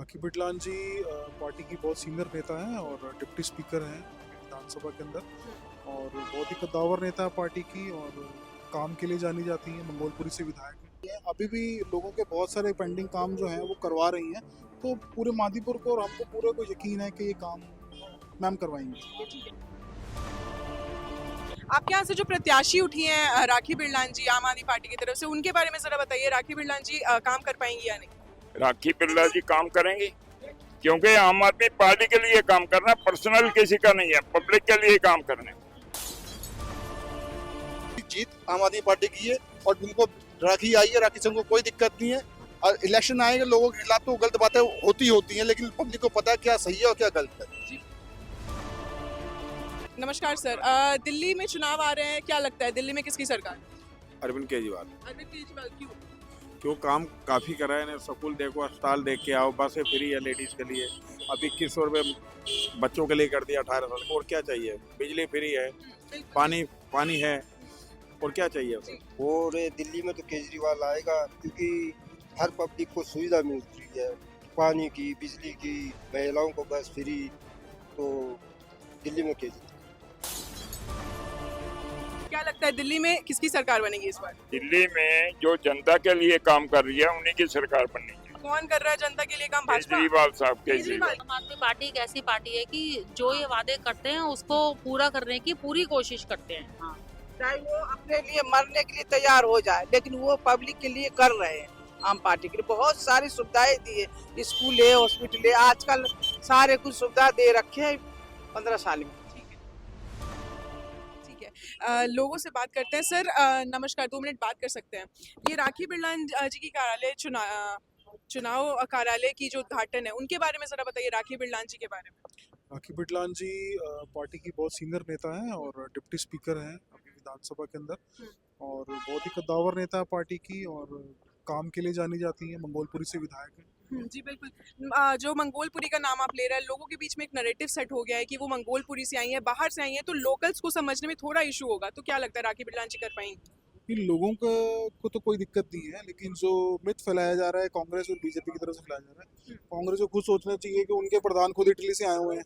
राखी बिरलान जी party की बहुत senior नेता हैं और डिप्टी स्पीकर हैं विधानसभा के अंदर और बहुत ही कद्दावर नेता है पार्टी की और काम के लिए जानी जाती हैं। मंगोलपुरी से विधायक हैं। अभी भी लोगों के बहुत सारे पेंडिंग काम जो हैं वो करवा रही हैं, तो पूरे मादीपुर को और हमको पूरे को यकीन है कि ये काम मैम करवाएंगे। आपके यहाँ से जो प्रत्याशी उठी हैं राखी बिरलान जी आम आदमी पार्टी की तरफ से, उनके बारे में जरा बताइए। राखी बिरलान जी काम कर पाएंगी या नहीं? राखी बिरला जी काम करेंगी क्योंकि आम आदमी पार्टी के लिए काम करना, पर्सनल किसी का नहीं है, पब्लिक के लिए काम करना। जीत आम आदमी पार्टी की है और उनको राखी आई है, राखी से उनको कोई दिक्कत नहीं है। और इलेक्शन आएंगे, लोगों के खिलाफ तो गलत बातें होती हैं, लेकिन पब्लिक को पता है क्या सही है और क्या गलत है। नमस्कार सर, दिल्ली में चुनाव आ रहे हैं, क्या लगता है दिल्ली में किसकी सरकार? अरविंद केजरीवाल। अरविंद केजरीवाल। क्यों? क्यों काम काफ़ी करा है। स्कूल देखो, अस्पताल देख के आओ, बसें फ्री है लेडीज के लिए। अब 2100 रुपये बच्चों के लिए कर दिया 18 साल को, और क्या चाहिए। बिजली फ्री है, पानी है, और क्या चाहिए। और दिल्ली में तो केजरीवाल आएगा क्योंकि हर पब्लिक को सुविधा मिलती है, पानी की, बिजली की, महिलाओं को बस फ्री। तो दिल्ली में केजरीवाल। क्या लगता है दिल्ली में किसकी सरकार बनेगी इस बार? दिल्ली में जो जनता के लिए काम कर रही है उन्हीं की सरकार बननी चाहिए। कौन कर रहा है जनता के लिए काम? भाजपा। केजरीवाल साहब, केजरीवाल। आम आदमी पार्टी एक ऐसी पार्टी है कि जो ये वादे करते हैं उसको पूरा करने की पूरी कोशिश करते हैं। हाँ। चाहे वो अपने लिए मरने के लिए तैयार हो जाए, लेकिन वो पब्लिक के लिए कर रहे हैं। आम पार्टी के लिए बहुत सारी सुविधाएं दी है, स्कूल है, हॉस्पिटल है, आजकल सारे कुछ सुविधा दे रखे हैं 15 साल में। ठीक है, लोगों से बात करते हैं। सर नमस्कार, 2 मिनट बात कर सकते हैं? ये राखी बिरलान जी की कार्यालय चुनाव कार्यालय की जो उद्घाटन है, उनके बारे में जरा बताइए, राखी बिरलान जी के बारे में। राखी बिरलान जी पार्टी की बहुत सीनियर नेता हैं और डिप्टी स्पीकर हैं अभी विधानसभा के अंदर और बहुत ही कद्दावर नेता है पार्टी की और काम के लिए जानी जाती हैं। मंगोलपुरी से विधायक हैं। जी बिल्कुल। जो मंगोलपुरी का नाम आप ले रहे हैं, लोगों के बीच में एक नैरेटिव सेट हो गया है कि वो मंगोलपुरी से आई हैं, बाहर से आई हैं, तो लोकल्स को समझने में थोड़ा इशू होगा। तो क्या लगता है राखी बिरलान जी कर पाएंगी? इन लोगों को तो कोई दिक्कत नहीं है, लेकिन जो मिथ फैलाया जा रहा है कांग्रेस और बीजेपी की तरफ से फैलाया जा रहा है, कांग्रेस को खुद सोचना चाहिए कि उनके प्रधान खुद इटली से आए हुए हैं,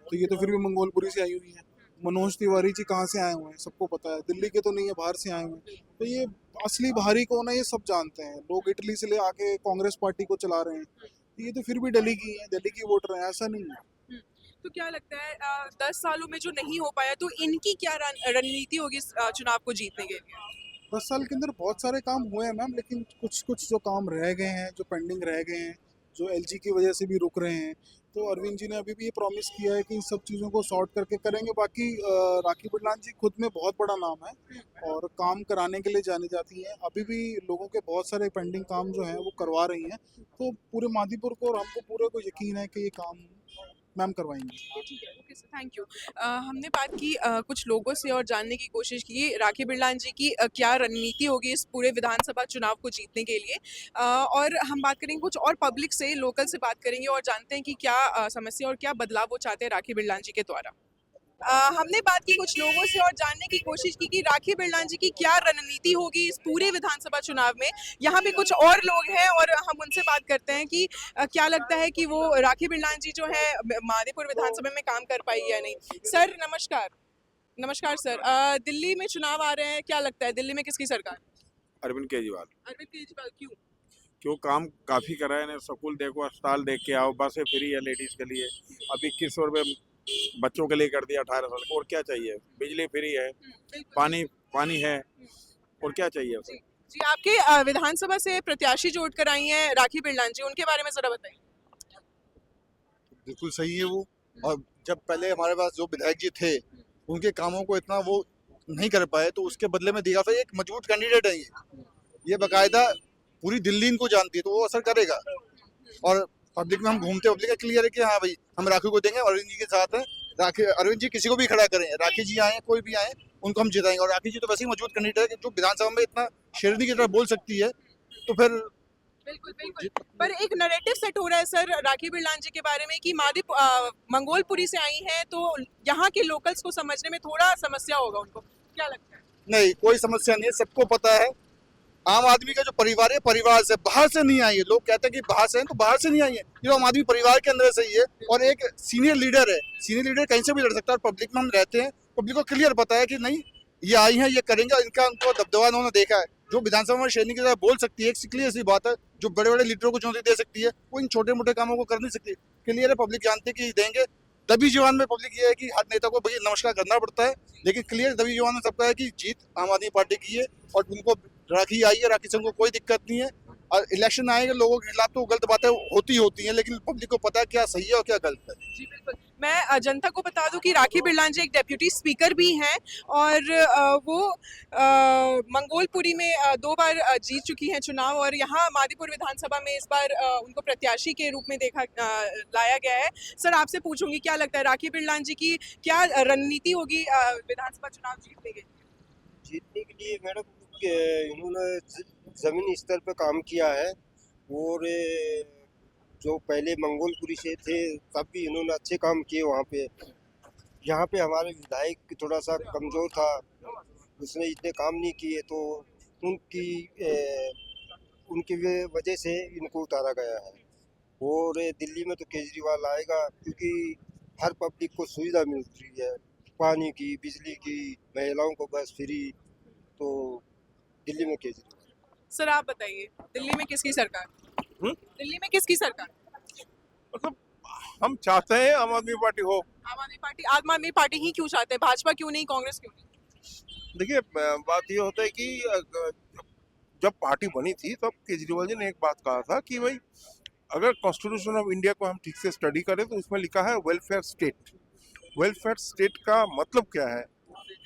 तो ये तो फिर भी मंगोलपुरी से आई हुई है। मनोज तिवारी जी कहाँ से आए हुए हैं सबको पता है, दिल्ली के तो नहीं है, बाहर से आए हुए हैं। तो ये असली बाहरी कौन है ये सब जानते हैं। लोग इटली से ले आके कांग्रेस पार्टी को चला रहे हैं, ये तो फिर भी दिल्ली की है, दिल्ली की वोटर है, ऐसा नहीं है। तो क्या लगता है 10 सालों में जो नहीं हो पाया, तो इनकी क्या रणनीति होगी चुनाव को जीतने के लिए? 10 साल के अंदर बहुत सारे काम हुए हैं मैम, लेकिन कुछ कुछ जो काम रह गए हैं, जो पेंडिंग रह गए हैं, जो एलजी की वजह से भी रुक रहे हैं, तो अरविंद जी ने अभी भी ये प्रॉमिस किया है कि इन सब चीज़ों को सॉर्ट करके करेंगे। बाकी राखी बिरलान जी खुद में बहुत बड़ा नाम है और काम कराने के लिए जानी जाती है। अभी भी लोगों के बहुत सारे पेंडिंग काम जो हैं वो करवा रही हैं, तो पूरे मादीपुर को और हमको पूरे को यकीन है कि ये काम मैम करवाएंगी। ठीक है, ओके सर, थैंक यू। हमने बात की कुछ लोगों से और जानने की कोशिश की राखी बिरलान जी की क्या रणनीति होगी इस पूरे विधानसभा चुनाव को जीतने के लिए, और हम बात करेंगे कुछ और पब्लिक से, लोकल से बात करेंगे और जानते हैं कि क्या समस्या और क्या बदलाव वो चाहते हैं राखी बिरलान जी के द्वारा। हमने बात की कुछ लोगों से और जानने की कोशिश की कि राखी बिरलान जी की क्या रणनीति होगी इस पूरे विधानसभा चुनाव में। यहाँ पे कुछ और लोग हैं और हम उनसे बात करते हैं कि क्या लगता है कि वो राखी बिरलान जी जो है मादीपुर विधानसभा में काम कर पाई या नहीं। सर नमस्कार। नमस्कार सर, दिल्ली में चुनाव आ रहे हैं, क्या लगता है दिल्ली में किसकी सरकार? अरविंद केजरीवाल। अरविंद केजरीवाल। क्यों? क्यों काम काफ़ी करा है। स्कूल देखो, अस्पताल देख के आओ, बसें फ्री है लेडीज के लिए। अब 2100 रुपये बच्चों के लिए कर दिया 18 साल को, और क्या चाहिए। बिजली फ्री है, पानी है, और क्या चाहिए। जी आपके विधानसभा से प्रत्याशी जो उठकर आई हैं राखी बिरलान जी, उनके बारे में जरा बताइए। बिल्कुल सही है वो। और जब पहले हमारे पास जो विधायक जी थे, उनके कामों को इतना वो नहीं कर पाए, तो उसके बदले में दिया था। एक मजबूत कैंडिडेट है ये बाकायदा पूरी दिल्ली इनको जानती है, तो वो असर करेगा। और पब्लिक में हम घूमते, पब्लिक का क्लियर है कि हाँ भाई हम राखी को देंगे, अरविंद जी के साथ हैं। राखी अरविंद जी किसी को भी खड़ा करें, राखी जी आए कोई भी आए, उनको हम जिताएंगे। और राखी जी तो वैसे ही मजबूत कैंडिडेट है कि जो विधानसभा में इतना शेरनी की तरह बोल सकती है, तो फिर बिल्कुल बिल्कुल। पर एक नैरेटिव सेट हो रहा है सर राखी बिरलान जी के बारे में कि मंगोलपुरी से आई हैं, तो यहाँ के लोकल्स को समझने में थोड़ा समस्या होगा उनको, क्या लगता है? नहीं, कोई समस्या नहीं है, सबको पता है आम आदमी का जो परिवार है, परिवार से बाहर से नहीं आई है। लोग कहते हैं कि बाहर से हैं, तो बाहर से नहीं आई है, ये आम आदमी परिवार के अंदर से ही है। और एक सीनियर लीडर है, सीनियर लीडर कहीं से भी लड़ सकता है। और पब्लिक में हम रहते हैं, पब्लिक को क्लियर पता है कि नहीं ये आई है, ये करेंगे, इनका उनको दबदबा उन्होंने देखा है। जो विधानसभा में शेरनी की तरह बोल सकती है, एक क्लियर सी बात है। जो बड़े बड़े लीडरों को चुनौती दे सकती है, वो इन छोटे मोटे कामों को कर नहीं सकती। क्लियर है, पब्लिक जानती है कि देंगे। दबी जवान में पब्लिक ये है कि हर नेता को भैया नमस्कार करना पड़ता है, लेकिन क्लियर दबी जवान में सबका है कि जीत आम आदमी पार्टी की है। और उनको राखी आई है, राखी से उनको कोई दिक्कत नहीं है। और इलेक्शन आएंगे, लोगों के खिलाफ तो गलत बातें होती हैं, लेकिन पब्लिक को पता है क्या सही है और क्या गलत है। जी बिल्कुल। मैं जनता को बता दूं कि राखी बिरलान जी एक डेप्यूटी स्पीकर भी हैं और वो मंगोलपुरी में 2 बार जीत चुकी हैं चुनाव, और यहाँ मादीपुर विधानसभा में इस बार उनको प्रत्याशी के रूप में लाया गया है। सर, आपसे पूछूंगी, क्या लगता है राखी बिरलान जी की क्या रणनीति होगी विधानसभा चुनाव जीतने के लिए? जीतने के लिए मैडम इन्होंने जमीनी स्तर पर काम किया है। और जो पहले मंगोलपुरी से थे तब भी इन्होंने अच्छे काम किए वहाँ पे। यहाँ पे हमारे विधायक थोड़ा सा कमज़ोर था, उसने इतने काम नहीं किए, तो उनकी वजह से इनको उतारा गया है। और दिल्ली में तो केजरीवाल आएगा, क्योंकि हर पब्लिक को सुविधा मिल रही है, पानी की, बिजली की, महिलाओं को बस फ्री। तो दिल्ली में केजरीवाल। सर, आप बताइए, दिल्ली में किसकी सरकार? दिल्ली में किसकी सरकार? मतलब हम चाहते हैं आम आदमी पार्टी हो। आम आदमी पार्टी ही क्यों चाहते हैं? भाजपा क्यों नहीं, कांग्रेस क्यों नहीं? देखिए, बात ये होता है कि जब पार्टी बनी थी तब केजरीवाल जी ने एक बात कहा था कि भाई अगर कॉन्स्टिट्यूशन ऑफ इंडिया को हम ठीक से स्टडी करें तो उसमें लिखा है वेलफेयर स्टेट। वेलफेयर स्टेट का मतलब क्या है?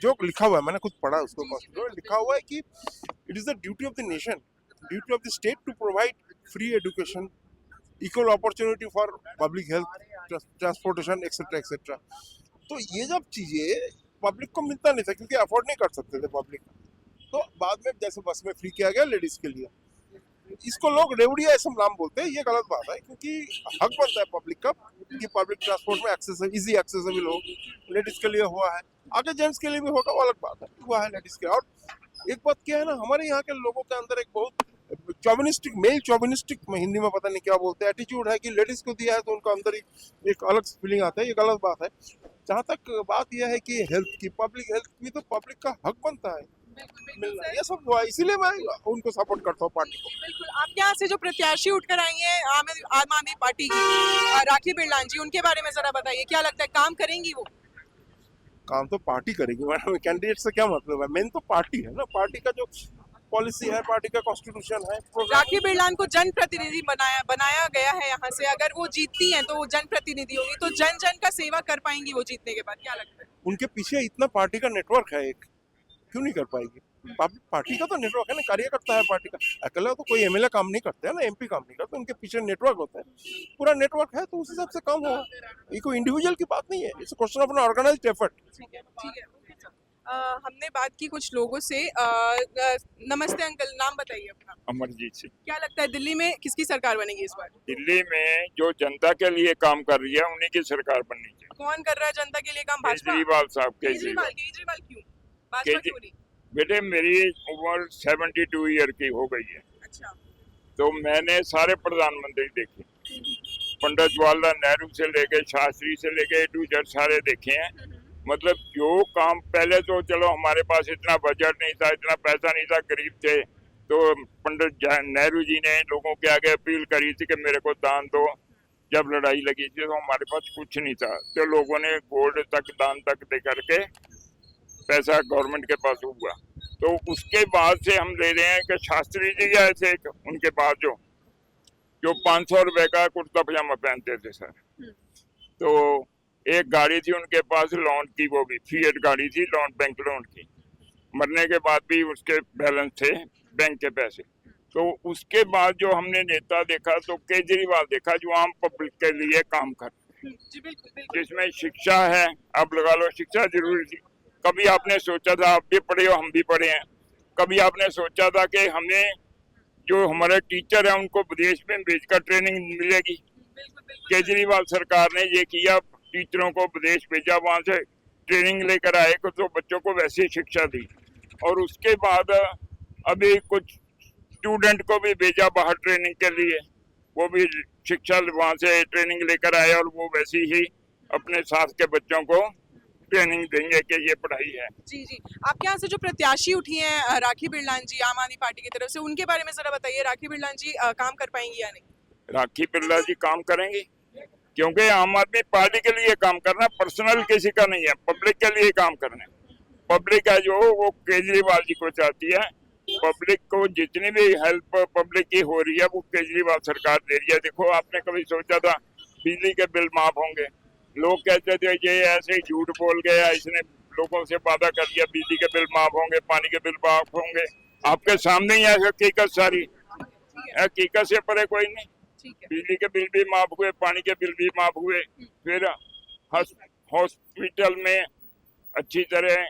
जो लिखा हुआ है, मैंने खुद पढ़ा उसको, कॉन्स्टिट्यूशन लिखा हुआ है कि it is the duty of the nation, duty of the state to provide free education, equal opportunity for public health, transportation, etcetera etcetera. तो ये जब चीजें पब्लिक को मिलता नहीं था, क्योंकि अफोर्ड नहीं कर सकते थे पब्लिक, तो बाद में जैसे बस में फ्री किया गया लेडीज के लिए, इसको लोग रेवड़िया ऐसा नाम बोलते हैं। ये गलत बात है, क्योंकि हक बनता है पब्लिक का कि पब्लिक ट्रांसपोर्ट में एक्सेसिबल, इजी एक्सेसिबल हो। लेडीज के लिए हुआ है, आगे जेंट्स के लिए भी होगा, वो अलग बात है, हुआ है लेडीज के। और एक बात क्या है ना, हमारे यहाँ के लोगों के अंदर एक बहुत चॉविनिस्टिक, मेल चॉविनिस्टिक, में हिंदी में पता नहीं क्या बोलते हैं, एटीट्यूड है कि लेडीज को दिया है तो उनका अंदर एक अलग फीलिंग आता है। ये गलत बात है। जहाँ तक बात यह है कि हेल्थ की, पब्लिक हेल्थ की तो पब्लिक का हक बनता है मिलना, ये सब हुआ, इसीलिए मैं उनको सपोर्ट करता हूँ पार्टी को। बिल्कुल। आपके यहाँ से जो प्रत्याशी उठकर आई हैं आम आदमी पार्टी की, राखी बिरलान जी, उनके बारे में जरा बताइए, क्या लगता है काम करेंगी वो? काम तो पार्टी करेगी मैडम, कैंडिडेट से क्या मतलब है? मेन तो पार्टी है ना, पार्टी का जो पॉलिसी है, पार्टी का कॉन्स्टिट्यूशन है। राखी बिरलान को जनप्रतिनिधि बनाया गया है यहाँ से, अगर वो जीतती हैं तो वो जनप्रतिनिधि होगी, तो जन जन का सेवा कर पाएंगी वो जीतने के बाद, क्या लगता है? उनके पीछे इतना पार्टी का नेटवर्क है, एक क्यों नहीं कर पाएगी? पार्टी का तो नेटवर्क है ना, कार्यकर्ता है पार्टी का। अकेला तो कोई एमएलए काम नहीं करते है ना, एमपी काम नहीं करते, उनके पीछे नेटवर्क होता है, पूरा नेटवर्क है, तो उस हिसाब से काम होगा। ये कोई इंडिविजुअल की बात नहीं है, it's question of an organised effort. ठीक है, ठीक है। हमने बात की कुछ लोगों से। नमस्ते अंकल, नाम बताइए अपना। अमरजीत सिंह। क्या लगता है दिल्ली में किसकी सरकार बनेगी इस बार? दिल्ली में जो जनता के लिए काम कर रही है उन्हीं की सरकार बननी चाहिए। कौन कर रहा है जनता के लिए काम? भाजपा? केजरीवाल साहब। केजरीवाल क्यों? भाजपा क्यों नहीं? बेटे, मेरी उम्र 72 ईयर की हो गई है। अच्छा। तो मैंने सारे प्रधानमंत्री देखे, पंडित जवाहरलाल नेहरू से लेके, शास्त्री से लेके, टू जेड सारे देखे हैं। मतलब जो काम पहले, तो चलो हमारे पास इतना बजट नहीं था, इतना पैसा नहीं था, गरीब थे, तो पंडित नेहरू जी ने लोगों के आगे अपील करी थी कि मेरे को दान दो। जब लड़ाई लगी थी तो हमारे पास कुछ नहीं था, तो लोगों ने गोल्ड तक, दान तक दे करके पैसा गवर्नमेंट के पास हुआ। तो उसके बाद से हम ले रहे हैं कि शास्त्री जी आए थे, उनके बाद जो 500 रुपए का कुर्ता पजामा पहनते थे सर, तो एक गाड़ी थी उनके पास लोन की, वो भी फिएट गाड़ी थी, लोन, बैंक लोन की। मरने के बाद भी उसके बैलेंस थे बैंक के पैसे। तो उसके बाद जो हमने नेता देखा तो केजरीवाल देखा, जो आम पब्लिक के लिए काम कर, जिसमें शिक्षा है, अब लगा लो शिक्षा जरूरी थी। कभी आपने सोचा था, आप भी पढ़े हो, हम भी पढ़े हैं, कभी आपने सोचा था कि हमें जो हमारे टीचर हैं उनको विदेश में भेजकर ट्रेनिंग मिलेगी? केजरीवाल सरकार ने ये किया, टीचरों को विदेश भेजा, वहाँ से ट्रेनिंग लेकर आए तो बच्चों को वैसी शिक्षा दी। और उसके बाद अभी कुछ स्टूडेंट को भी भेजा बाहर ट्रेनिंग के लिए, वो भी शिक्षा वहाँ से ट्रेनिंग लेकर आए और वो वैसी ही अपने साथ के बच्चों को ट्रेनिंग देंगे कि ये पढ़ाई है। जी जी, आपके यहाँ से जो प्रत्याशी उठी हैं राखी बिरलान जी आम आदमी पार्टी की तरफ से, उनके बारे में जरा बताइए, राखी बिरलान जी काम कर पाएंगी या नहीं? राखी बिरला जी काम करेंगी, क्योंकि आम आदमी पार्टी के लिए काम करना, पर्सनल किसी का नहीं है, पब्लिक के लिए काम करना है। पब्लिक है जो वो केजरीवाल जी को चाहती है, पब्लिक को जितनी भी हेल्प पब्लिक की हो रही है वो केजरीवाल सरकार दे रही है। देखो, आपने कभी सोचा था बिजली के बिल माफ होंगे? लोग कहते थे ये ऐसे ही झूठ बोल गया, इसने लोगों से वादा कर दिया बिजली के बिल माफ होंगे, पानी के बिल माफ होंगे। आपके सामने ही है हकीकत सारी, हकीकत से परे कोई नहीं। बिजली के बिल भी माफ हुए, पानी के बिल भी माफ हुए, फिर हॉस्पिटल में अच्छी तरह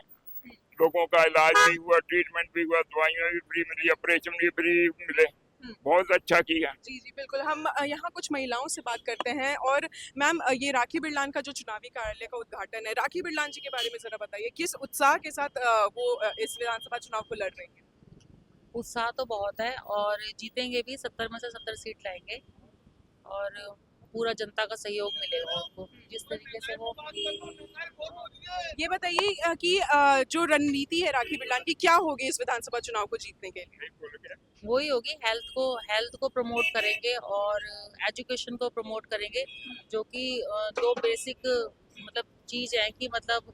लोगों का इलाज भी हुआ, ट्रीटमेंट भी हुआ, दवाइयाँ भी फ्री मिली, ऑपरेशन भी फ्री मिले, बहुत अच्छा किया। जी जी बिल्कुल। हम यहाँ कुछ महिलाओं से बात करते हैं। और मैम, ये राखी बिरलान का जो चुनावी कार्यालय का उद्घाटन है, राखी बिरलान जी के बारे में जरा बताइए, किस उत्साह के साथ वो इस विधानसभा चुनाव को लड़ रही हैं? उत्साह तो बहुत है और जीतेंगे भी, 70 में से 70 सीट लाएंगे और पूरा जनता का सहयोग मिलेगा उनको, जिस तरीके से वो। ये बताइए कि जो रणनीति है राखी बिरलान की, क्या होगी इस विधानसभा चुनाव को जीतने के लिए? वही होगी, हेल्थ को प्रमोट करेंगे और एजुकेशन को प्रमोट करेंगे, जो कि दो बेसिक मतलब चीज है कि मतलब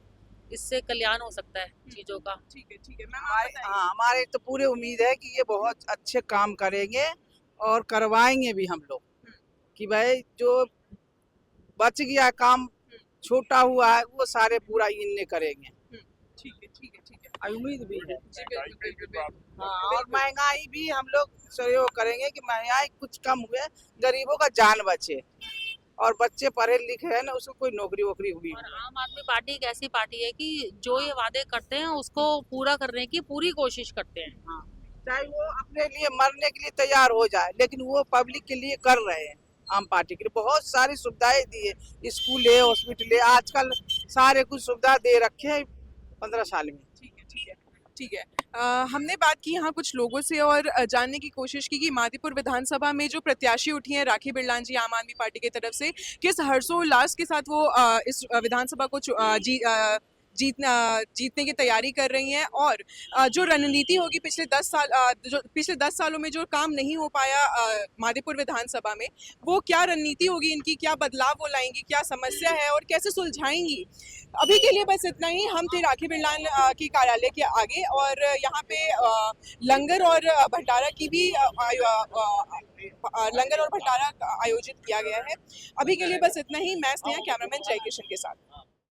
इससे कल्याण हो सकता है चीजों का। ठीक है मैम, आप बताइए। हाँ, हमारे तो पूरे उम्मीद है कि ये बहुत अच्छे काम करेंगे और करवाएंगे भी हम लोग, कि भाई जो बच गया काम छोटा हुआ है वो सारे पूरा इनने करेंगे। ठीक है और उम्मीद भी है। जी बिल्कुल। हाँ, और महंगाई भी हम लोग सहयोग करेंगे कि महंगाई कुछ कम हुए, गरीबों का जान बचे और बच्चे पढ़े लिखे हैं ना, उसको कोई नौकरी वोकरी हुई। और आम आदमी पार्टी एक ऐसी पार्टी है कि जो ये वादे करते हैं उसको पूरा करने की पूरी कोशिश करते हैं। हाँ, चाहे वो अपने लिए मरने के लिए तैयार हो जाए, लेकिन वो पब्लिक के लिए कर रहे हैं। आम पार्टी के लिए बहुत सारी सुविधाएं दी है, स्कूल है, हॉस्पिटल है, आजकल सारे कुछ सुविधा दे रखे हैं 15 साल में। ठीक है। हमने बात की यहाँ कुछ लोगों से और जानने की कोशिश की कि मादीपुर विधानसभा में जो प्रत्याशी उठी हैं राखी बिरलान जी आम आदमी पार्टी की तरफ से, किस हर्षोल्लास के साथ वो इस विधानसभा को जीतने की तैयारी कर रही हैं। और जो रणनीति होगी पिछले 10 सालों में जो काम नहीं हो पाया मादीपुर विधानसभा में, वो क्या रणनीति होगी इनकी, क्या बदलाव वो लाएंगी, क्या समस्या है और कैसे सुलझाएंगी। अभी के लिए बस इतना ही। हम थे राखी बिरलान की कार्यालय के आगे और यहाँ पे लंगर और भंडारा की भी लंगर और भंडारा आयोजित किया गया है। अभी के लिए बस इतना ही। मैं स्नेहा, कैमरामैन जय किशन के साथ।